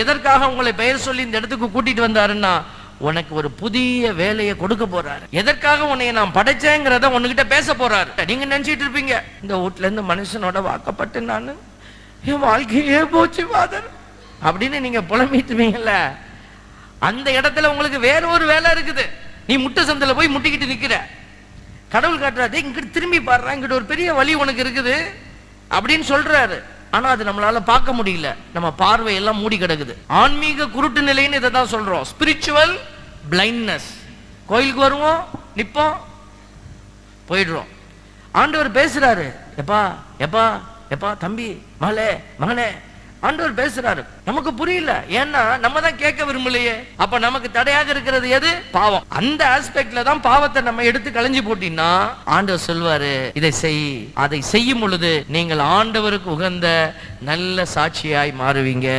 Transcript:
எதற்காக உங்களை பெயர் சொல்லி இந்த இடத்துக்கு கூட்டிட்டு வந்தாருன்னா, உனக்கு ஒரு புதிய வேலையை கொடுக்க போறாரு. எதற்காக உன்னை நான் படைச்சேங்கிறத உன்கிட்ட பேச போறாரு. நீங்க நினைச்சிட்டு இருப்பீங்க, இந்த வீட்டுல இருந்து மனுஷனோட வாக்கப்பட்டு நானு என் வாழ்க்கையே போச்சு ஃபாதர் அப்படின்னு நீங்க புலம்பிட்டுவீங்கல்ல. அந்த இடத்துல உங்களுக்கு வேற ஒரு வேலை இருக்குது. நீ முட்டை சந்தில போய் முட்டிக்கிட்டு நிக்கிற. கடவுள் காட்டுறாரு, இங்கிட்டு திரும்பி பாடுறா, இங்கிட்ட ஒரு பெரிய வழி உனக்கு இருக்குது அப்படின்னு சொல்றாரு. ஆனா அது நம்மளால பார்க்க முடியல, நம்ம பார்வை எல்லாம் மூடி கிடக்குது. ஆன்மீக குருட்டு நிலைன்னு இதை தான் சொல்றோம், ஸ்பிரிச்சுவல் பிளைண்ட்னஸ். கோயிலுக்கு வருவோம், நிப்போம், போயிடுறோம். ஆண்டவர் பேசுறாரு, எப்பா எப்பா எப்பா தம்பி மகளே மகனே, ஆண்டவர் பேசுறாரு, நமக்கு புரியல. ஏன்னா நம்ம தான் கேட்க விரும்பலையே. அப்ப நமக்கு தடையாக இருக்கிறது எது? பாவம். அந்த ஆஸ்பெக்ட்ல தான் பாவத்தை நம்ம எடுத்து களைஞ்சு போட்டீங்கன்னா ஆண்டவர் சொல்வாரு, இதை செய். அதை செய்யும் பொழுது நீங்கள் ஆண்டவருக்கு உகந்த நல்ல சாட்சியாய் மாறுவீங்க.